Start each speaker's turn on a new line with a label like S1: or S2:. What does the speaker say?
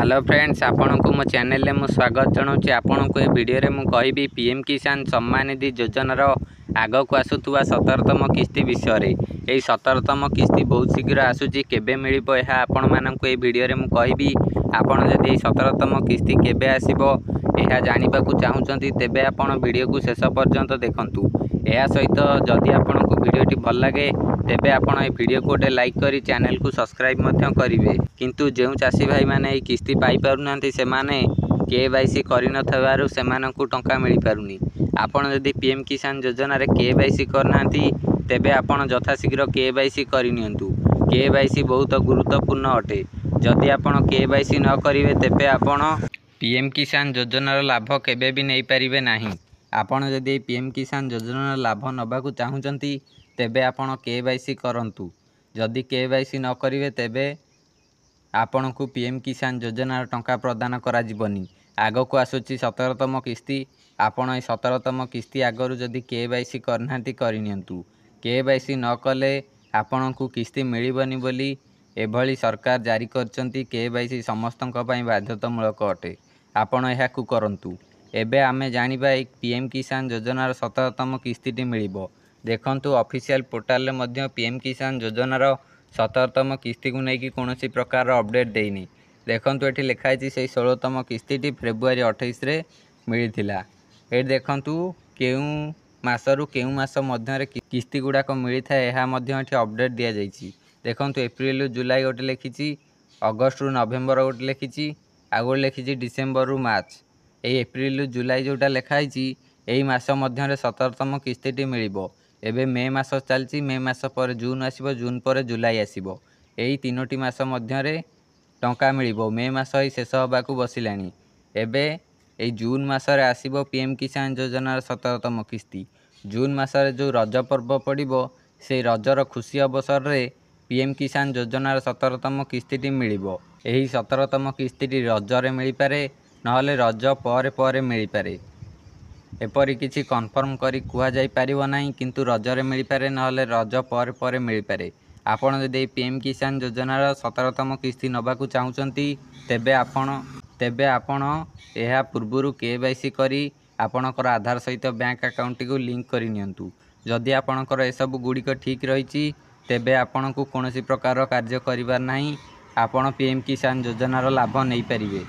S1: Hello friends, आपण को मो चैनल में स्वागत जनाऊँ। आपण को वीडियो में मुझे पीएम किसान सम्मान निधि योजनार आग को आसुवा 17तम किस्ती विषय में। यही 17तम किस्ती बहुत शीघ्र आसूची, केबे मिलिबो यह आपण मानक वीडियो में मुझे आपण जदि 17तम किस्ती केबे आसीबो यह जानिबा को चाहूचंती तेबे आपण वीडियो को शेष पर्यंत देखंतु। यह सहित जदि आपण को वीडियोटी भल लगे तेबे आपण ए वीडियो को गोटे लाइक करी चैनल को सब्सक्राइब मध्य करिवे। किंतु जो चाषी भाई माने ए किस्ती पाई पारुनांती सेमाने केवाईसी करिनथबारु सेमानकु टंका मिली पारुनी। आपण जदि पीएम किसान योजना रे केवाईसी करनांती तेबे आपण यथाशीघ्र केवाईसी करिनियंतु। केवाईसी बहुत गुरुत्वपूर्ण अटे। जदि आपण केवाईसी न करिवे तेबे आपण पीएम किसान योजनार लाभ केबे भी नहीं पारिबे नाही। आपण जदि पीएम किसान योजनार लाभ नबाकू चाहूचंती तेबे आपण केवाईसी करंतु। जदि केवाईसी न करिवे तेबे आपण को पीएम किसान योजनार टंका प्रदान करा जिवनी। आगो को आसुची 17तम किस्ती। आपण ए 17तम किस्ती आगरु जदि केवाईसी करनांती करिनियंतु। केवाईसी न कले आपण को किस्ती मिलिबनी बोली एभली सरकार जारी करचंती। केवाईसी समस्तंक पई बाध्यतामूलक अटे। आपण एहाकु करंतु। एबे आमे जानिबा एक पीएम किसान योजनार 17तम किस्तीटी मिलिबो। देखंतु ऑफिशियल पोर्टल रे मध्य पीएम किसान योजनार 17तम किस्ती को लेकिन कौन प्रकार अपडेट देनी। देखंतु एठी लिखाई से 16तम किस्तीटी फेब्रुआरी 28 रे मिलिथिला। ए देखंतु केउ मासरु केउ मास मध्य किस्ती गुड़ाक मिलता है यह अपडेट दि जाइए। देखंतु एप्रिल जुलाई गोटे लिखी, अगस्ट रु नवेम्बर गोटे लिखी, आ गोटे लिखी डिसेम्बर रु मार्च। ये एप्रिल जुलाई जोटा लिखाई यही मास मध्य 17तम किस्तीटी मिलिबो। एबे मे मास चलती, मे मास पर जून आसीबो, जून पर जुलाई आसीबो। यही तीनोटी मास मध्य टंका मिलिबो। मे मास ही शेष होबाकू बसिलानी। एबे ए जून मासरे आसीबो पीएम किसान योजनार 17तम किस्ती। जून मासरे जो रज पर्व पड़िबो से रजर खुशी अवसर रे पीएम किसान योजनार 17तम किस्तीटी मिलिबो। एही 17तम किस्तीटी रजरे मिल पारे, नहले रज परे परे मिल पारे। एपरी किछि कन्फर्म करी कुहा जाई पारिबो नाही, किंतु रजरे मिल पारे नहले रज परे परे मिल पारे। आपण जदि पीएम किसान योजनार 17तम किस्ती नबाकू चाहूचंती तेबे आपण एहा पूर्वरु केवाईसी करी आपणकर आधार सहित बैंक अकाउंट को लिंक करि नियंतु। जदि आपणकर ए सब गुड़िक ठीक रही तेबे आपण को कोनोसी प्रकार कार्य करिबार नाही। आपण पीएम किसान योजनार लाभ नहीं पारिबे।